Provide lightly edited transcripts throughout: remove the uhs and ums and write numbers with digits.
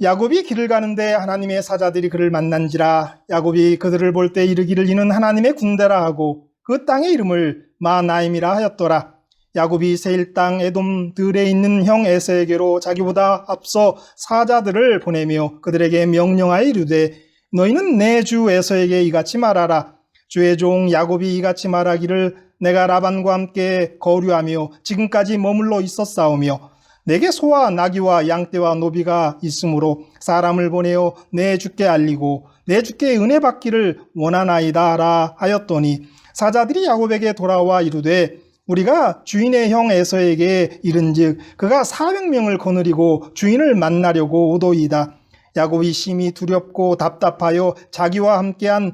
야곱이 길을 가는데 하나님의 사자들이 그를 만난지라. 야곱이 그들을 볼 때 이르기를 이는 하나님의 군대라 하고 그 땅의 이름을 마나임이라 하였더라. 야곱이 세일 땅 에돔 들에 있는 형 에서에게로 자기보다 앞서 사자들을 보내며 그들에게 명령하여 이르되 너희는 내 주 에서에게 이같이 말하라. 주의 종 야곱이 이같이 말하기를 내가 라반과 함께 거류하며 지금까지 머물러 있었사오며 내게 소와 나귀와 양떼와 노비가 있으므로 사람을 보내어 내 주께 알리고 내 주께 은혜 받기를 원하나이다 하라 하였더니 사자들이 야곱에게 돌아와 이르되 우리가 주인의 형 에서에게 이른즉 그가 400명을 거느리고 주인을 만나려고 오도이다. 야곱이 심히 두렵고 답답하여 자기와 함께한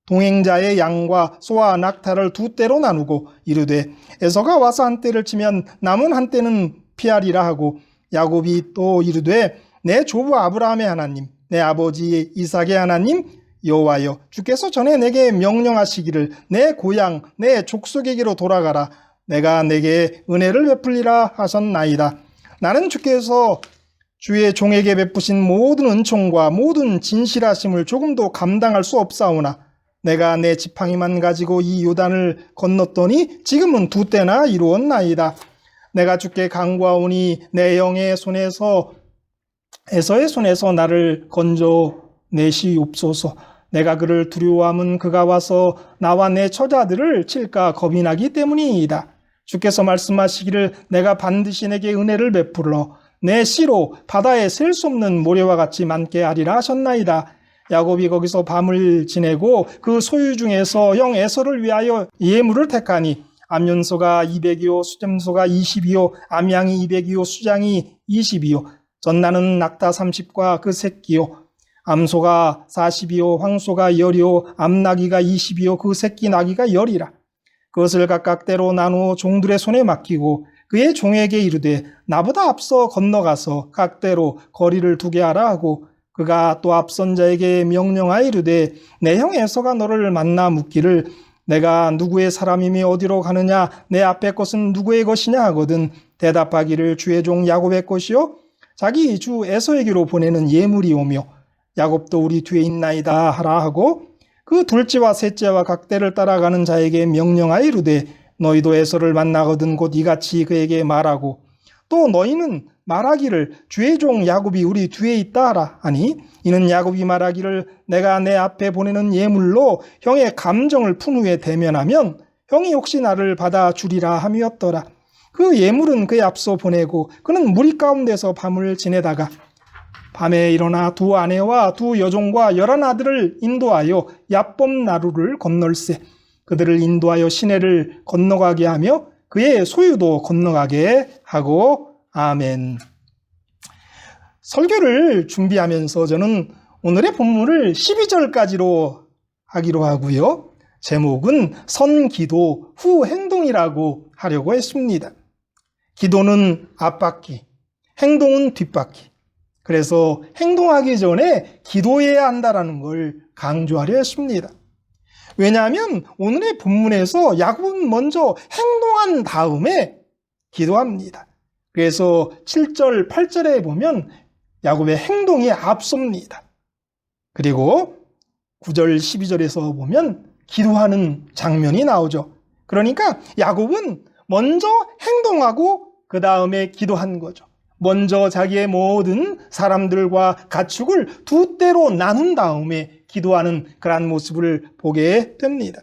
동행자의 양과 소와 낙타를 두 떼로 나누고 이르되 에서가 와서 한 떼를 치면 남은 한 떼는 피하리라 하고 야곱이 또 이르되 내 조부 아브라함의 하나님 내 아버지 이삭의 하나님 여호와여 주께서 전에 내게 명령하시기를 내 고향 내 족속에게로 돌아가라. 내가 내게 은혜를 베풀리라 하셨나이다. 나는 주께서 주의 종에게 베푸신 모든 은총과 모든 진실하심을 조금도 감당할 수 없사오나 내가 내 지팡이만 가지고 이 요단을 건넜더니 지금은 두 때나 이루었나이다. 내가 주께 간구하오니 내 영의 손에서 에서의 손에서 나를 건져 내시옵소서. 내가 그를 두려워함은 그가 와서 나와 내 처자들을 칠까 겁이 나기 때문이이다. 주께서 말씀하시기를 내가 반드시 내게 은혜를 베풀어 내 씨로 바다에 셀 수 없는 모래와 같이 많게 하리라 하셨나이다. 야곱이 거기서 밤을 지내고 그 소유 중에서 형 에서를 위하여 예물을 택하니 암연소가 200이요 수점소가 20이요 암양이 200이요 수장이 20이요 전나는 낙타 30과 그 새끼요 암소가 40이요 황소가 10이요 암나귀가 20이요 그 새끼 나귀가 10이라. 그것을 각각 때로 나누어 종들의 손에 맡기고 그의 종에게 이르되 나보다 앞서 건너가서 각 때로 거리를 두게 하라 하고 그가 또 앞선 자에게 명령하여 이르되 내 형 에서가 너를 만나 묻기를 내가 누구의 사람이며 어디로 가느냐 내 앞의 것은 누구의 것이냐 하거든 대답하기를 주의 종 야곱의 것이요 자기 주 에서에게로 보내는 예물이 오며 야곱도 우리 뒤에 있나이다 하라 하고 그 둘째와 셋째와 각 때를 따라가는 자에게 명령하여 이르되 너희도 에서를 만나거든 곧 이같이 그에게 말하고 또 너희는 말하기를 주의 종 야곱이 우리 뒤에 있다 하라 하니 이는 야곱이 말하기를 내가 내 앞에 보내는 예물로 형의 감정을 푼 후에 대면하면 형이 혹시 나를 받아주리라 함이었더라. 그 예물은 그의 앞서 보내고 그는 무리 가운데서 밤을 지내다가 밤에 일어나 두 아내와 두 여종과 11아들을 인도하여 얍범 나루를 건널세 그들을 인도하여 시내를 건너가게 하며 그의 소유도 건너가게 하고 아멘. 설교를 준비하면서 저는 오늘의 본문을 12절까지로 하기로 하고요. 제목은 선기도 후 행동이라고 하려고 했습니다. 기도는 앞바퀴, 행동은 뒷바퀴. 그래서 행동하기 전에 기도해야 한다는 걸 강조하려 했습니다. 왜냐하면 오늘의 본문에서 야곱은 먼저 행동한 다음에 기도합니다. 그래서 7절, 8절에 보면 야곱의 행동이 앞섭니다. 그리고 9절, 12절에서 보면 기도하는 장면이 나오죠. 그러니까 야곱은 먼저 행동하고 그 다음에 기도한 거죠. 먼저 자기의 모든 사람들과 가축을 두 떼로 나눈 다음에 기도하는 그러한 모습을 보게 됩니다.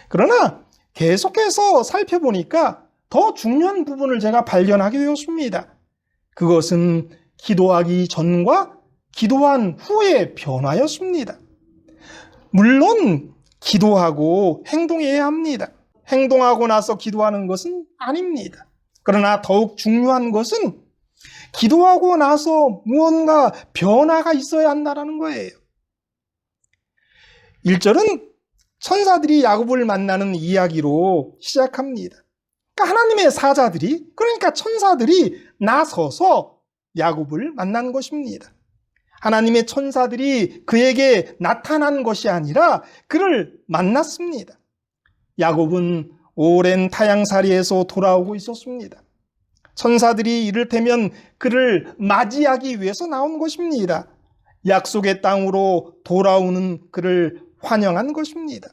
그러나 계속해서 살펴보니까 더 중요한 부분을 제가 발견하게 되었습니다. 그것은 기도하기 전과 기도한 후의 변화였습니다. 물론 기도하고 행동해야 합니다. 행동하고 나서 기도하는 것은 아닙니다. 그러나 더욱 중요한 것은 기도하고 나서 무언가 변화가 있어야 한다는 거예요. 1절은 천사들이 야곱을 만나는 이야기로 시작합니다. 그러니까 하나님의 사자들이, 그러니까 천사들이 나서서 야곱을 만난 것입니다. 하나님의 천사들이 그에게 나타난 것이 아니라 그를 만났습니다. 야곱은 오랜 타향살이에서 돌아오고 있었습니다. 천사들이 이를테면 그를 맞이하기 위해서 나온 것입니다. 약속의 땅으로 돌아오는 그를 환영한 것입니다.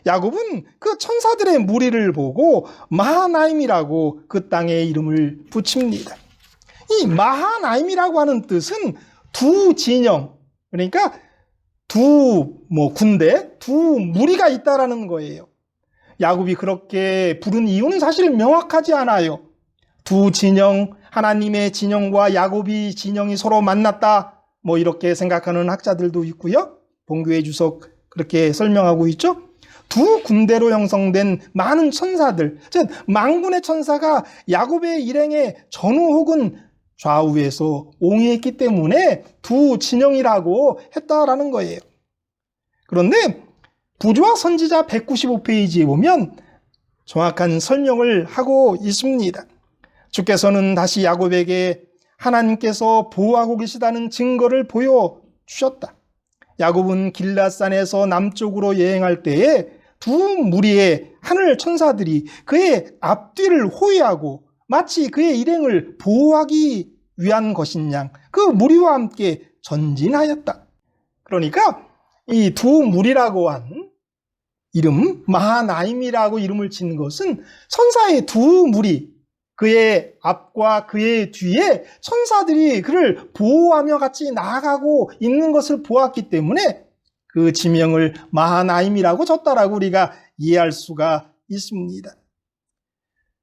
야곱은 그 천사들의 무리를 보고 마하나임이라고 그 땅의 이름을 붙입니다. 이 마하나임이라고 하는 뜻은 두 진영, 그러니까 두 군대, 두 무리가 있다라는 거예요. 야곱이 그렇게 부른 이유는 사실 명확하지 않아요. 두 진영, 하나님의 진영과 야곱이 진영이 서로 만났다, 이렇게 생각하는 학자들도 있고요. 본교의 주석 그렇게 설명하고 있죠. 두 군대로 형성된 많은 천사들, 즉 만군의 천사가 야곱의 일행의 전후 혹은 좌우에서 옹이했기 때문에 두 진영이라고 했다라는 거예요. 그런데 부조와 선지자 195페이지에 보면 정확한 설명을 하고 있습니다. 주께서는 다시 야곱에게 하나님께서 보호하고 계시다는 증거를 보여주셨다. 야곱은 길앗산에서 남쪽으로 여행할 때에 두 무리의 하늘 천사들이 그의 앞뒤를 호위하고 마치 그의 일행을 보호하기 위한 것인 양 그 무리와 함께 전진하였다. 그러니까 이 두 무리라고 한 이름, 마하나임이라고 이름을 짓는 것은 천사의 두 무리, 그의 앞과 그의 뒤에 천사들이 그를 보호하며 같이 나아가고 있는 것을 보았기 때문에 그 지명을 마하나임이라고 줬다라고 우리가 이해할 수가 있습니다.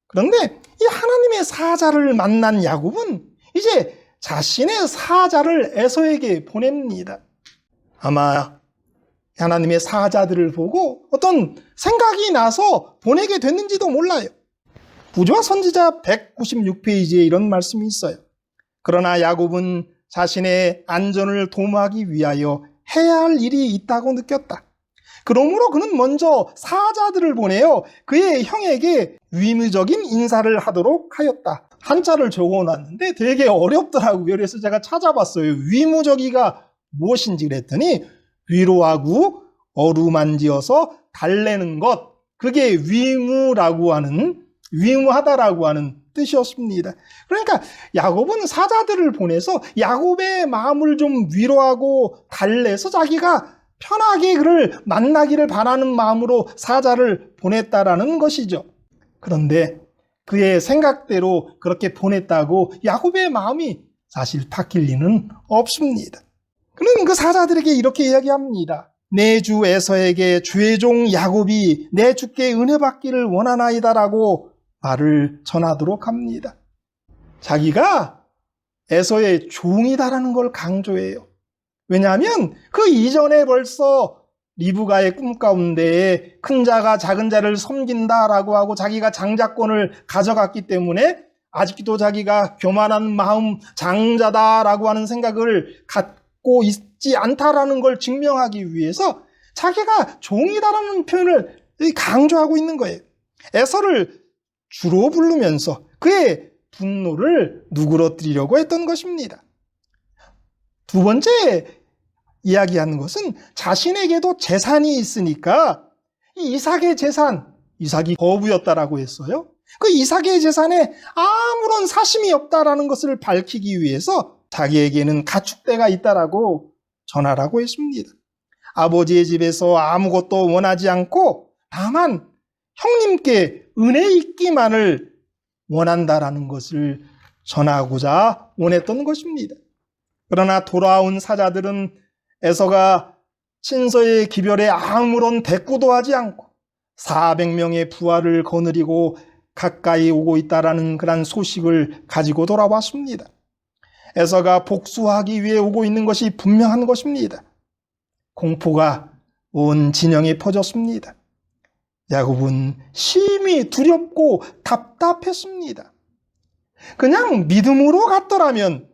그런데 이 하나님의 사자를 만난 야곱은 이제 자신의 사자를 에서에게 보냅니다. 아마 하나님의 사자들을 보고 어떤 생각이 나서 보내게 됐는지도 몰라요. 부조와 선지자 196페이지에 이런 말씀이 있어요. 그러나 야곱은 자신의 안전을 도모하기 위하여 해야 할 일이 있다고 느꼈다. 그러므로 그는 먼저 사자들을 보내어 그의 형에게 위무적인 인사를 하도록 하였다. 한자를 적어놨는데 되게 어렵더라고요. 그래서 제가 찾아봤어요. 위무적이가 무엇인지 그랬더니 위로하고 어루만지어서 달래는 것, 그게 위무하다라고 하는 뜻이었습니다. 그러니까 야곱은 사자들을 보내서 야곱의 마음을 좀 위로하고 달래서 자기가 편하게 그를 만나기를 바라는 마음으로 사자를 보냈다라는 것이죠. 그런데 그의 생각대로 그렇게 보냈다고 야곱의 마음이 사실 바뀔 리는 없습니다. 그는 그 사자들에게 이렇게 이야기합니다. 내 주 에서에게 주의 종 야곱이 내 주께 은혜 받기를 원하나이다라고 말을 전하도록 합니다. 자기가 에서의 종이다라는 걸 강조해요. 왜냐하면 그 이전에 벌써 리브가의 꿈 가운데 큰 자가 작은 자를 섬긴다라고 하고 자기가 장자권을 가져갔기 때문에 아직도 자기가 교만한 마음 장자다라고 하는 생각을 갖고 있지 않다라는 걸 증명하기 위해서 자기가 종이다라는 표현을 강조하고 있는 거예요. 에서를 주로 부르면서 그의 분노를 누그러뜨리려고 했던 것입니다. 두 번째 이야기하는 것은 자신에게도 재산이 있으니까 이 이삭의 재산, 이삭이 거부였다라고 했어요. 그 이삭의 재산에 아무런 사심이 없다라는 것을 밝히기 위해서 자기에게는 가축대가 있다라고 전하라고 했습니다. 아버지의 집에서 아무것도 원하지 않고 다만 형님께 은혜 있기만을 원한다라는 것을 전하고자 원했던 것입니다. 그러나 돌아온 사자들은 에서가 친서의 기별에 아무런 대꾸도 하지 않고 400명의 부하를 거느리고 가까이 오고 있다라는 그런 소식을 가지고 돌아왔습니다. 에서가 복수하기 위해 오고 있는 것이 분명한 것입니다. 공포가 온 진영에 퍼졌습니다. 야곱은 심히 두렵고 답답했습니다. 그냥 믿음으로 갔더라면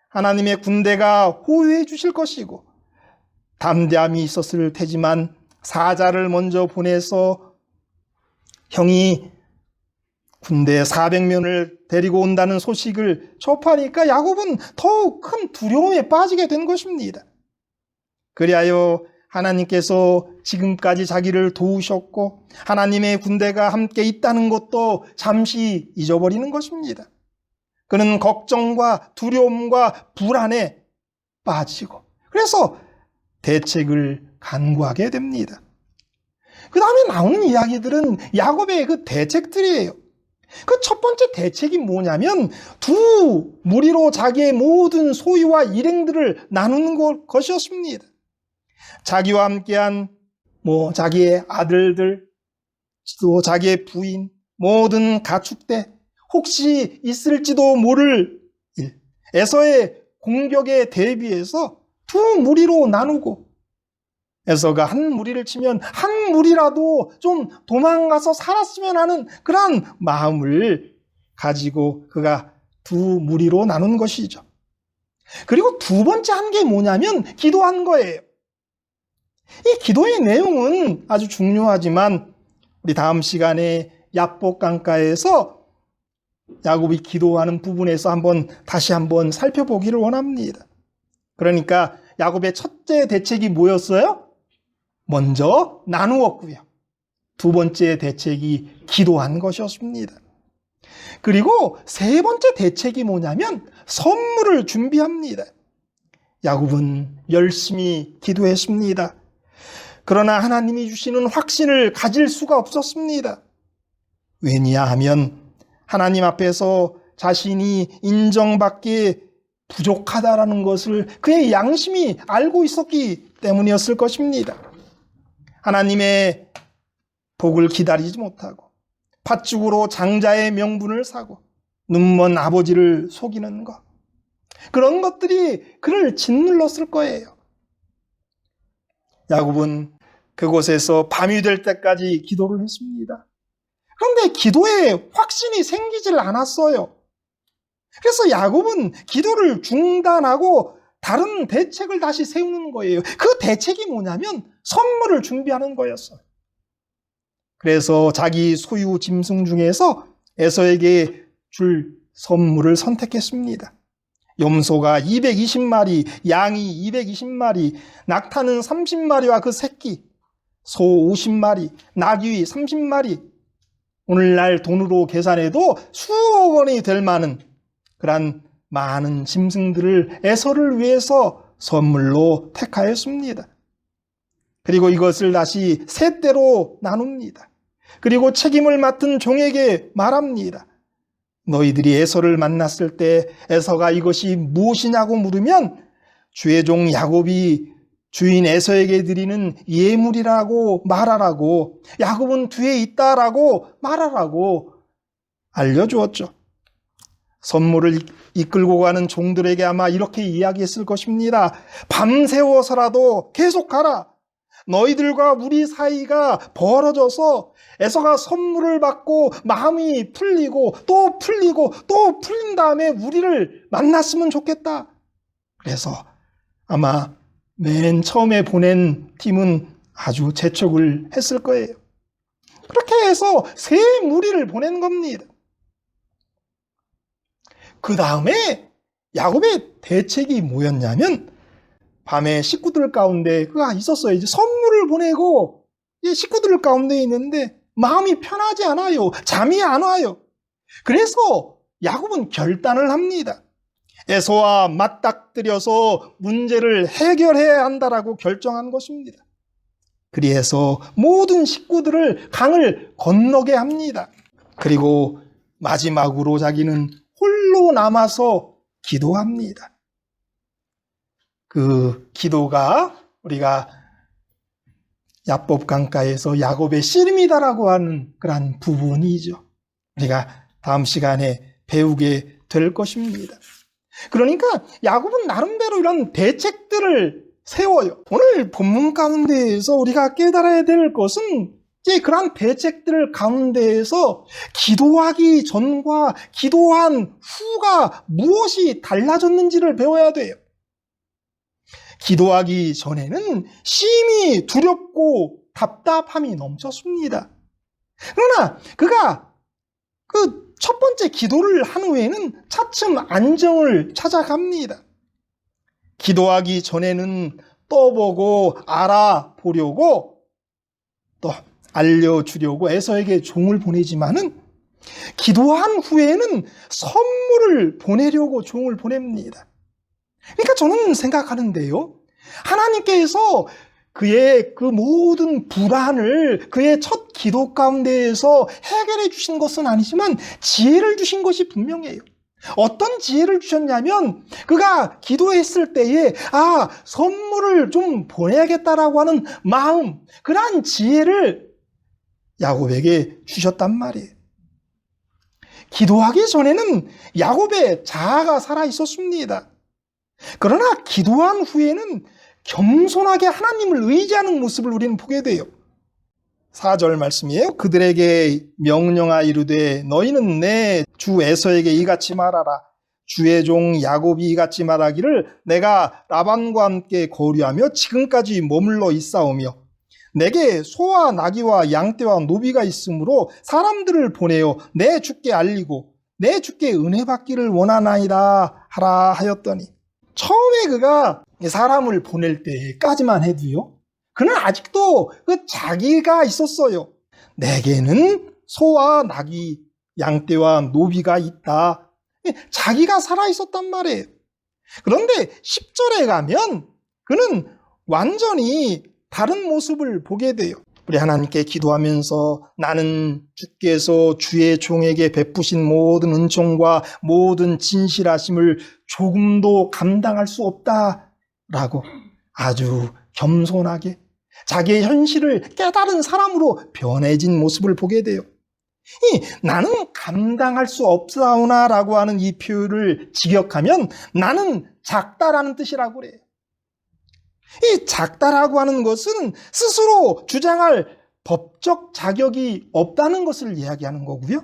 하나님의 군대가 호위해 주실 것이고 담대함이 있었을 테지만 사자를 먼저 보내서 형이 군대 400명을 데리고 온다는 소식을 접하니까 야곱은 더욱 큰 두려움에 빠지게 된 것입니다. 그리하여 하나님께서 지금까지 자기를 도우셨고 하나님의 군대가 함께 있다는 것도 잠시 잊어버리는 것입니다. 그는 걱정과 두려움과 불안에 빠지고, 그래서 대책을 간구하게 됩니다. 그 다음에 나오는 이야기들은 야곱의 그 대책들이에요. 그 첫 번째 대책이 뭐냐면 두 무리로 자기의 모든 소유와 일행들을 나누는 것이었습니다. 자기와 함께한 자기의 아들들, 또 자기의 부인, 모든 가축대, 혹시 있을지도 모를 일, 에서의 공격에 대비해서 두 무리로 나누고, 에서가 한 무리를 치면 한 무리라도 좀 도망가서 살았으면 하는 그런 마음을 가지고 그가 두 무리로 나눈 것이죠. 그리고 두 번째 한 게 뭐냐면 기도한 거예요. 이 기도의 내용은 아주 중요하지만 우리 다음 시간에 야복 강가에서 야곱이 기도하는 부분에서 다시 한번 살펴보기를 원합니다. 그러니까 야곱의 첫째 대책이 뭐였어요? 먼저 나누었고요. 두 번째 대책이 기도한 것이었습니다. 그리고 세 번째 대책이 뭐냐면 선물을 준비합니다. 야곱은 열심히 기도했습니다. 그러나 하나님이 주시는 확신을 가질 수가 없었습니다. 왜냐하면 하나님 앞에서 자신이 인정받기에 부족하다라는 것을 그의 양심이 알고 있었기 때문이었을 것입니다. 하나님의 복을 기다리지 못하고 팥죽으로 장자의 명분을 사고 눈먼 아버지를 속이는 것, 그런 것들이 그를 짓눌렀을 거예요. 야곱은 그곳에서 밤이 될 때까지 기도를 했습니다. 그런데 기도에 확신이 생기질 않았어요. 그래서 야곱은 기도를 중단하고 다른 대책을 다시 세우는 거예요. 그 대책이 뭐냐면 선물을 준비하는 거였어요. 그래서 자기 소유 짐승 중에서 에서에게 줄 선물을 선택했습니다. 염소가 220마리, 양이 220마리, 낙타는 30마리와 그 새끼, 소 50마리, 나귀 30마리, 오늘날 돈으로 계산해도 수억 원이 될 만한 그런 많은 짐승들을 에서를 위해서 선물로 택하였습니다. 그리고 이것을 다시 세 대로 나눕니다. 그리고 책임을 맡은 종에게 말합니다. 너희들이 에서를 만났을 때 에서가 이것이 무엇이냐고 물으면 주의 종 야곱이 주인 에서에게 드리는 예물이라고 말하라고, 야곱은 뒤에 있다라고 말하라고 알려주었죠. 선물을 이끌고 가는 종들에게 아마 이렇게 이야기했을 것입니다. 밤새워서라도 계속 가라. 너희들과 우리 사이가 벌어져서 에서가 선물을 받고 마음이 풀리고 또 풀리고 또 풀린 다음에 우리를 만났으면 좋겠다. 그래서 아마 맨 처음에 보낸 팀은 아주 재촉을 했을 거예요. 그렇게 해서 세 무리를 보낸 겁니다. 그 다음에 야곱의 대책이 뭐였냐면 밤에 식구들 가운데 그가 있었어요. 이제 선물을 보내고 식구들 가운데 있는데 마음이 편하지 않아요. 잠이 안 와요. 그래서 야곱은 결단을 합니다. 에서와 맞닥뜨려서 문제를 해결해야 한다라고 결정한 것입니다. 그리해서 모든 식구들을 강을 건너게 합니다. 그리고 마지막으로 자기는 홀로 남아서 기도합니다. 그 기도가 우리가 야복 강가에서 야곱의 씨름이다라고 하는 그런 부분이죠. 우리가 다음 시간에 배우게 될 것입니다. 그러니까 야곱은 나름대로 이런 대책들을 세워요. 오늘 본문 가운데에서 우리가 깨달아야 될 것은 이제 그러한 대책들 가운데에서 기도하기 전과 기도한 후가 무엇이 달라졌는지를 배워야 돼요. 기도하기 전에는 심히 두렵고 답답함이 넘쳤습니다. 그러나 그가 그 첫 번째 기도를 한 후에는 차츰 안정을 찾아갑니다. 기도하기 전에는 떠보고 알아보려고 또 알려주려고 에서에게 종을 보내지만은 기도한 후에는 선물을 보내려고 종을 보냅니다. 그러니까 저는 생각하는데요, 하나님께서 그의 그 모든 불안을 그의 첫 기도 가운데에서 해결해 주신 것은 아니지만 지혜를 주신 것이 분명해요. 어떤 지혜를 주셨냐면, 그가 기도했을 때에 선물을 좀 보내야겠다라고 하는 마음, 그러한 지혜를 야곱에게 주셨단 말이에요. 기도하기 전에는 야곱의 자아가 살아 있었습니다. 그러나 기도한 후에는 겸손하게 하나님을 의지하는 모습을 우리는 보게 돼요. 4절 말씀이에요. 그들에게 명령하 이르되 너희는 내 주 에서에게 이같이 말하라. 주의 종 야곱이 이같이 말하기를 내가 라반과 함께 거류하며 지금까지 머물러 있사오며 내게 소와 나귀와 양떼와 노비가 있으므로 사람들을 보내어 내 주께 알리고 내 주께 은혜 받기를 원하나이다 하라 하였더니, 처음에 그가 사람을 보낼 때까지만 해도요, 그는 아직도 그 자기가 있었어요. 내게는 소와 나귀, 양떼와 노비가 있다. 자기가 살아 있었단 말이에요. 그런데 10절에 가면 그는 완전히 다른 모습을 보게 돼요. 우리 하나님께 기도하면서 나는 주께서 주의 종에게 베푸신 모든 은총과 모든 진실하심을 조금도 감당할 수 없다라고 아주 겸손하게 자기의 현실을 깨달은 사람으로 변해진 모습을 보게 돼요. 나는 감당할 수 없사오나라고 하는 이 표현을 직역하면 나는 작다라는 뜻이라고 그래요. 이 작다라고 하는 것은 스스로 주장할 법적 자격이 없다는 것을 이야기하는 거고요.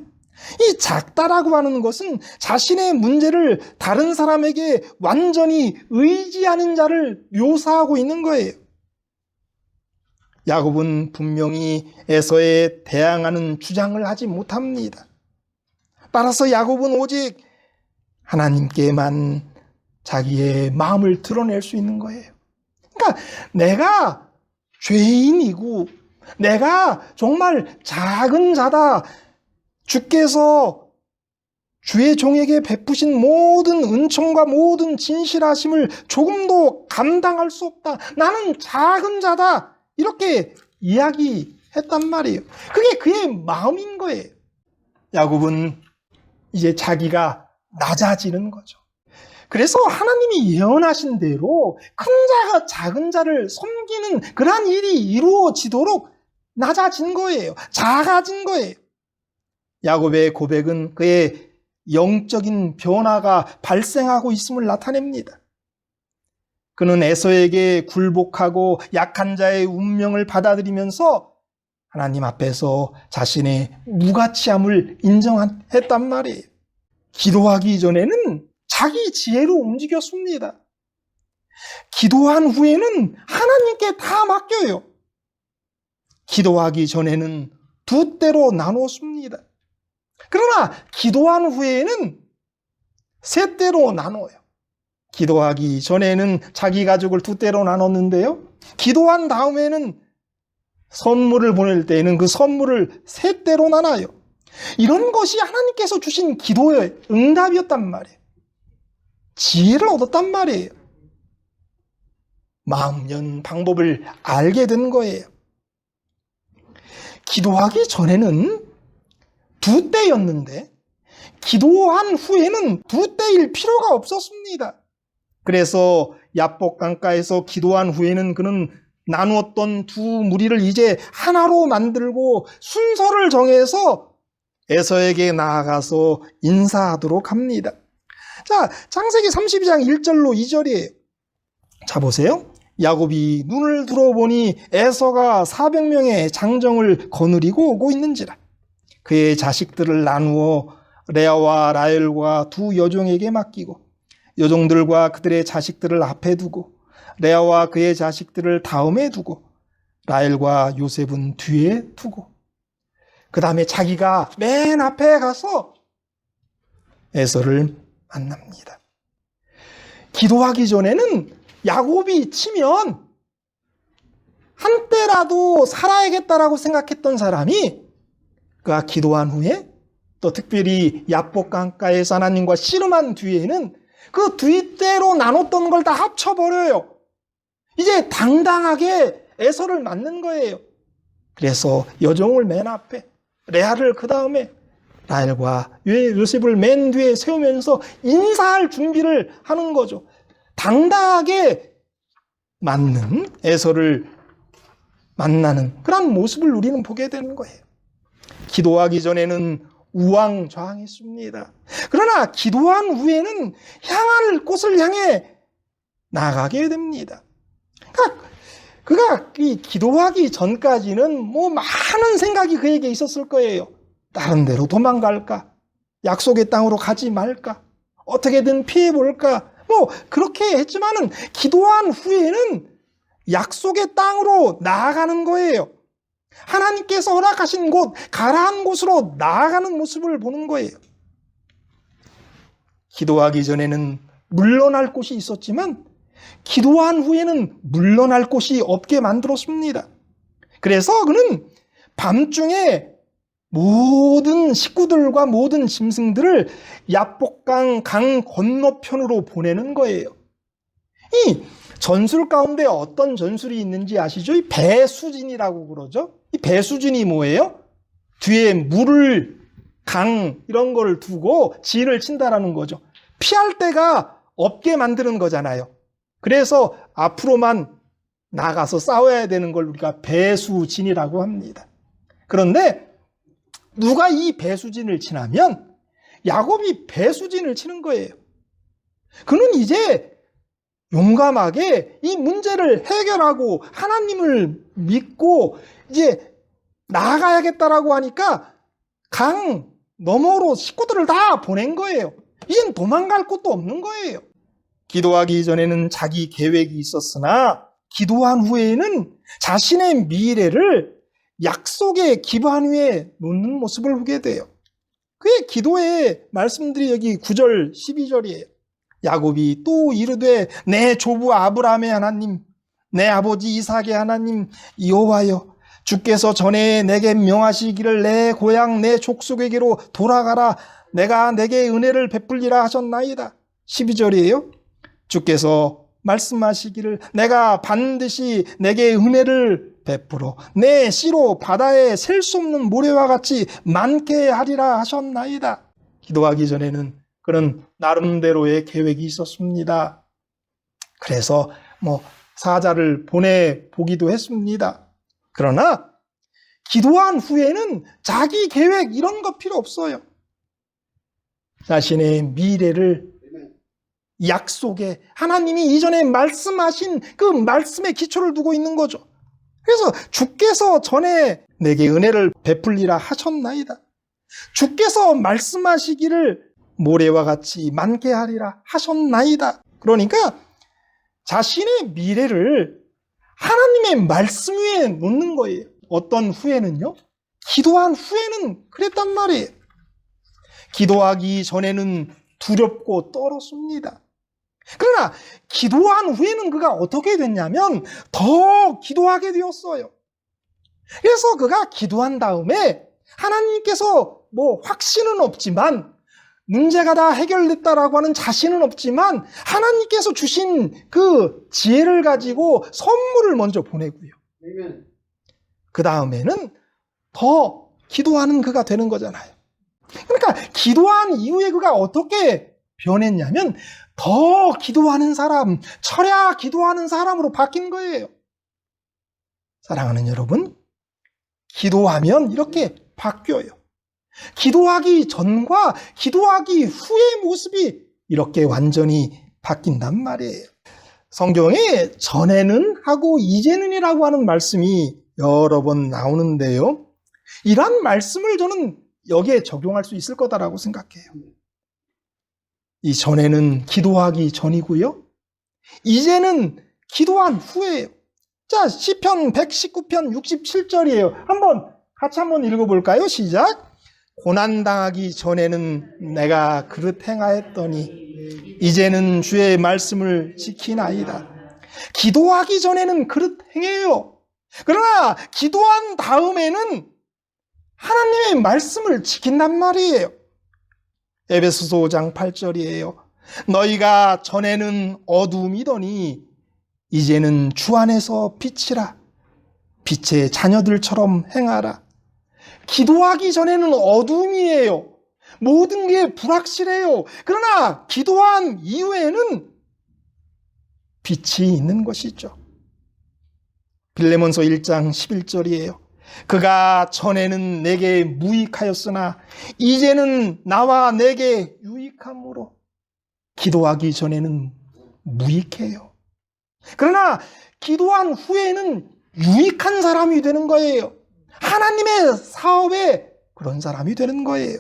이 작다라고 하는 것은 자신의 문제를 다른 사람에게 완전히 의지하는 자를 묘사하고 있는 거예요. 야곱은 분명히 에서에 대항하는 주장을 하지 못합니다. 따라서 야곱은 오직 하나님께만 자기의 마음을 드러낼 수 있는 거예요. 그러니까 내가 죄인이고 내가 정말 작은 자다. 주께서 주의 종에게 베푸신 모든 은총과 모든 진실하심을 조금도 감당할 수 없다. 나는 작은 자다. 이렇게 이야기했단 말이에요. 그게 그의 마음인 거예요. 야곱은 이제 자기가 낮아지는 거죠. 그래서 하나님이 예언하신 대로 큰 자가 작은 자를 섬기는 그러한 일이 이루어지도록 낮아진 거예요. 작아진 거예요. 야곱의 고백은 그의 영적인 변화가 발생하고 있음을 나타냅니다. 그는 에서에게 굴복하고 약한 자의 운명을 받아들이면서 하나님 앞에서 자신의 무가치함을 인정했단 말이에요. 기도하기 전에는 자기 지혜로 움직였습니다. 기도한 후에는 하나님께 다 맡겨요. 기도하기 전에는 두 때로 나누었습니다. 그러나 기도한 후에는 세 때로 나눠요. 기도하기 전에는 자기 가족을 두 때로 나눴는데요, 기도한 다음에는 선물을 보낼 때에는 그 선물을 세 때로 나눠요. 이런 것이 하나님께서 주신 기도의 응답이었단 말이에요. 지혜를 얻었단 말이에요. 마음 연 방법을 알게 된 거예요. 기도하기 전에는 두 때였는데 기도한 후에는 두 때일 필요가 없었습니다. 그래서 야복 강가에서 기도한 후에는 그는 나누었던 두 무리를 이제 하나로 만들고 순서를 정해서 에서에게 나아가서 인사하도록 합니다. 자, 창세기 32장 1절로 2절이에요. 자, 보세요. 야곱이 눈을 들어보니 에서가 400명의 장정을 거느리고 오고 있는지라. 그의 자식들을 나누어 레아와 라헬과 두 여종에게 맡기고 여종들과 그들의 자식들을 앞에 두고 레아와 그의 자식들을 다음에 두고 라헬과 요셉은 뒤에 두고, 그 다음에 자기가 맨 앞에 가서 에서를 만납니다. 기도하기 전에는 야곱이 치면 한때라도 살아야겠다라고 생각했던 사람이 그가 기도한 후에 또 특별히 야복 강가에서 하나님과 씨름한 뒤에는 그 뒤때로 나눴던 걸 다 합쳐버려요. 이제 당당하게 에서를 맞는 거예요. 그래서 여종을 맨 앞에, 레아를 그 다음에, 라헬과 요셉을 맨 뒤에 세우면서 인사할 준비를 하는 거죠. 당당하게 맞는 에서를 만나는 그런 모습을 우리는 보게 되는 거예요. 기도하기 전에는 우왕좌왕했습니다. 그러나 기도한 후에는 향할 곳을 향해 나가게 됩니다. 그가 이 기도하기 전까지는 뭐 많은 생각이 그에게 있었을 거예요. 다른 데로 도망갈까? 약속의 땅으로 가지 말까? 어떻게든 피해볼까? 뭐 그렇게 했지만은 기도한 후에는 약속의 땅으로 나아가는 거예요. 하나님께서 허락하신 곳, 가라한 곳으로 나아가는 모습을 보는 거예요. 기도하기 전에는 물러날 곳이 있었지만 기도한 후에는 물러날 곳이 없게 만들었습니다. 그래서 그는 밤중에 모든 식구들과 모든 짐승들을 야복강 강 건너편으로 보내는 거예요. 이 전술 가운데 어떤 전술이 있는지 아시죠? 이 배수진이라고 그러죠. 이 배수진이 뭐예요? 뒤에 물을, 강 이런 거를 두고 진을 친다라는 거죠. 피할 데가 없게 만드는 거잖아요. 그래서 앞으로만 나가서 싸워야 되는 걸 우리가 배수진이라고 합니다. 그런데 누가 이 배수진을 치냐면 야곱이 배수진을 치는 거예요. 그는 이제 용감하게 이 문제를 해결하고 하나님을 믿고 이제 나아가야겠다라고 하니까 강 너머로 식구들을 다 보낸 거예요. 이젠 도망갈 곳도 없는 거예요. 기도하기 전에는 자기 계획이 있었으나 기도한 후에는 자신의 미래를 약속의 기반 위에 놓는 모습을 보게 돼요. 그의 기도의 말씀들이 여기 9절, 12절이에요. 야곱이 또 이르되 내 조부 아브라함의 하나님, 내 아버지 이삭의 하나님 여호와여, 주께서 전에 내게 명하시기를 내 고향 내 족속에게로 돌아가라, 내가 내게 은혜를 베풀리라 하셨나이다. 12절이에요. 주께서 말씀하시기를 내가 반드시 내게 은혜를 베풀어 내 씨로 바다에 셀 수 없는 모래와 같이 많게 하리라 하셨나이다. 기도하기 전에는 그런 나름대로의 계획이 있었습니다. 그래서 사자를 보내보기도 했습니다. 그러나 기도한 후에는 자기 계획 이런 거 필요 없어요. 자신의 미래를 약속에 하나님이 이전에 말씀하신 그 말씀에 기초를 두고 있는 거죠. 그래서 주께서 전에 내게 은혜를 베풀리라 하셨나이다. 주께서 말씀하시기를 모래와 같이 많게 하리라 하셨나이다. 그러니까 자신의 미래를 하나님의 말씀 위에 놓는 거예요. 어떤 후에는요? 기도한 후에는 그랬단 말이에요. 기도하기 전에는 두렵고 떨었습니다. 그러나 기도한 후에는 그가 어떻게 됐냐면 더 기도하게 되었어요. 그래서 그가 기도한 다음에 하나님께서 확신은 없지만 문제가 다 해결됐다라고 하는 자신은 없지만 하나님께서 주신 그 지혜를 가지고 선물을 먼저 보내고요. 그 다음에는 더 기도하는 그가 되는 거잖아요. 그러니까 기도한 이후에 그가 어떻게 변했냐면 더 기도하는 사람, 철야 기도하는 사람으로 바뀐 거예요. 사랑하는 여러분, 기도하면 이렇게 바뀌어요. 기도하기 전과 기도하기 후의 모습이 이렇게 완전히 바뀐단 말이에요. 성경에 전에는 하고 이제는이라고 하는 말씀이 여러 번 나오는데요. 이런 말씀을 저는 여기에 적용할 수 있을 거다라고 생각해요. 이 전에는 기도하기 전이고요. 이제는 기도한 후예요. 자, 시편 119편 67절이에요. 같이 한번 읽어볼까요? 시작. 고난당하기 전에는 내가 그릇 행하였더니 이제는 주의 말씀을 지키나이다. 기도하기 전에는 그릇 행해요. 그러나 기도한 다음에는 하나님의 말씀을 지킨단 말이에요. 에베소서 5장 8절이에요. 너희가 전에는 어두움이더니 이제는 주 안에서 빛이라. 빛의 자녀들처럼 행하라. 기도하기 전에는 어두움이에요. 모든 게 불확실해요. 그러나 기도한 이후에는 빛이 있는 것이죠. 빌레몬서 1장 11절이에요. 그가 전에는 내게 무익하였으나 이제는 나와 내게 유익함으로. 기도하기 전에는 무익해요. 그러나 기도한 후에는 유익한 사람이 되는 거예요. 하나님의 사업에 그런 사람이 되는 거예요.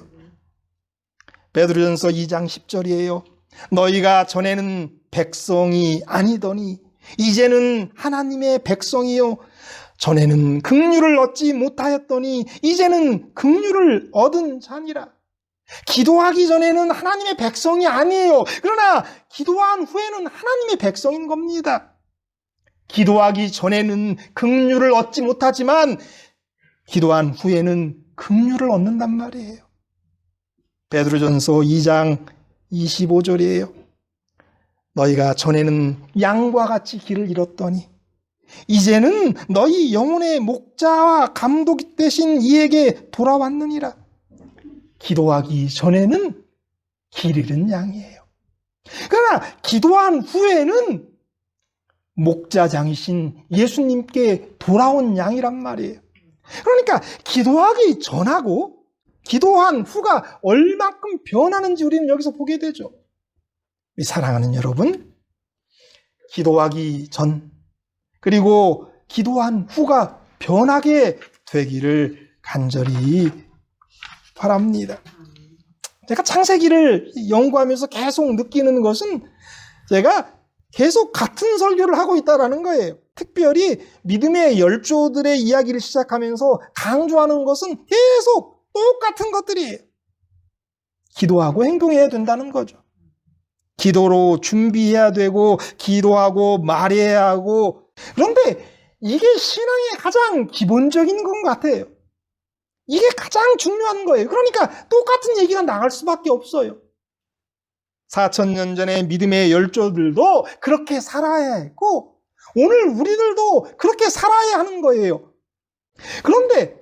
베드로전서 2장 10절이에요. 너희가 전에는 백성이 아니더니 이제는 하나님의 백성이요. 전에는 긍휼을 얻지 못하였더니 이제는 긍휼을 얻은 자니라. 기도하기 전에는 하나님의 백성이 아니에요. 그러나 기도한 후에는 하나님의 백성인 겁니다. 기도하기 전에는 긍휼을 얻지 못하지만 기도한 후에는 긍휼을 얻는단 말이에요. 베드로전서 2장 25절이에요. 너희가 전에는 양과 같이 길을 잃었더니 이제는 너희 영혼의 목자와 감독 되신 이에게 돌아왔느니라. 기도하기 전에는 길 잃은 양이에요. 그러나 기도한 후에는 목자장이신 예수님께 돌아온 양이란 말이에요. 그러니까 기도하기 전하고 기도한 후가 얼마큼 변하는지 우리는 여기서 보게 되죠. 사랑하는 여러분, 기도하기 전 그리고 기도한 후가 변하게 되기를 간절히 바랍니다. 제가 창세기를 연구하면서 계속 느끼는 것은 제가 계속 같은 설교를 하고 있다는 거예요. 특별히 믿음의 열조들의 이야기를 시작하면서 강조하는 것은 계속 똑같은 것들이에요. 기도하고 행동해야 된다는 거죠. 기도로 준비해야 되고 기도하고 말해야 하고. 그런데 이게 신앙의 가장 기본적인 것 같아요. 이게 가장 중요한 거예요. 그러니까 똑같은 얘기가 나갈 수밖에 없어요. 4,000년 전에 믿음의 열조들도 그렇게 살아야 했고 오늘 우리들도 그렇게 살아야 하는 거예요. 그런데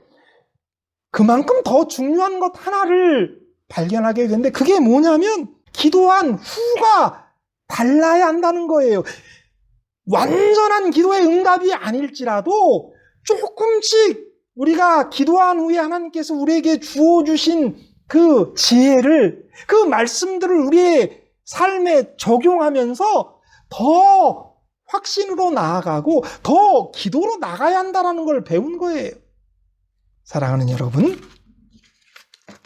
그만큼 더 중요한 것 하나를 발견하게 되는데 그게 뭐냐면 기도한 후가 달라야 한다는 거예요. 완전한 기도의 응답이 아닐지라도 조금씩 우리가 기도한 후에 하나님께서 우리에게 주어주신 그 지혜를, 그 말씀들을 우리의 삶에 적용하면서 더 확신으로 나아가고 더 기도로 나가야 한다는 걸 배운 거예요. 사랑하는 여러분,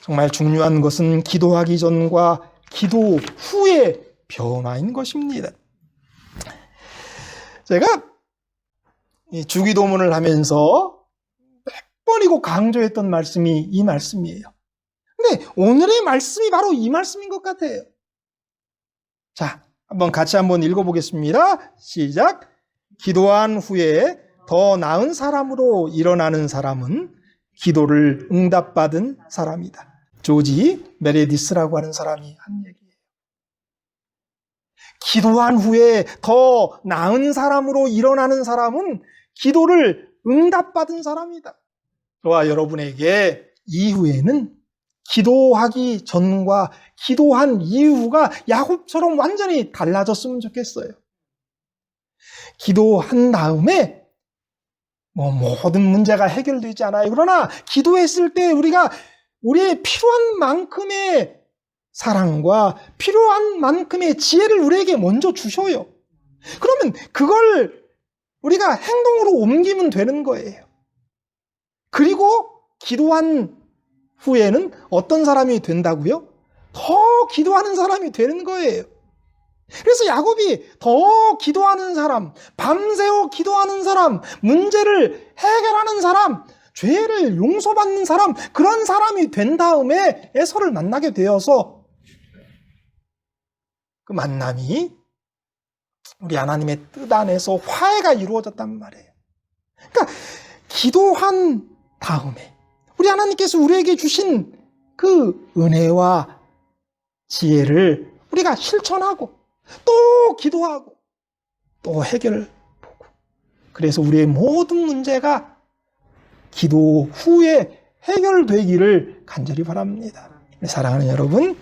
정말 중요한 것은 기도하기 전과 기도 후의 변화인 것입니다. 제가 이 주기도문을 하면서 몇 번이고 강조했던 말씀이 이 말씀이에요. 근데 오늘의 말씀이 바로 이 말씀인 것 같아요. 자, 같이 한번 읽어보겠습니다. 시작. 기도한 후에 더 나은 사람으로 일어나는 사람은 기도를 응답받은 사람이다. 조지 메레디스라고 하는 사람이 한 얘기예요. 기도한 후에 더 나은 사람으로 일어나는 사람은 기도를 응답받은 사람이다. 저와 여러분에게 이후에는 기도하기 전과 기도한 이후가 야곱처럼 완전히 달라졌으면 좋겠어요. 기도한 다음에 모든 문제가 해결되지 않아요. 그러나 기도했을 때 우리가 우리의 필요한 만큼의 사랑과 필요한 만큼의 지혜를 우리에게 먼저 주셔요. 그러면 그걸 우리가 행동으로 옮기면 되는 거예요. 그리고 기도한 후에는 어떤 사람이 된다고요? 더 기도하는 사람이 되는 거예요. 그래서 야곱이 더 기도하는 사람, 밤새워 기도하는 사람, 문제를 해결하는 사람, 죄를 용서받는 사람, 그런 사람이 된 다음에 에서를 만나게 되어서 그 만남이 우리 하나님의 뜻 안에서 화해가 이루어졌단 말이에요. 그러니까 기도한 다음에 우리 하나님께서 우리에게 주신 그 은혜와 지혜를 우리가 실천하고 또 기도하고 또 해결을 보고, 그래서 우리의 모든 문제가 기도 후에 해결되기를 간절히 바랍니다. 사랑하는 여러분,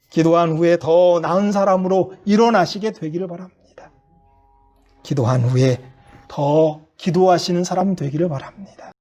기도한 후에 더 나은 사람으로 일어나시게 되기를 바랍니다. 기도한 후에 더 기도하시는 사람 되기를 바랍니다.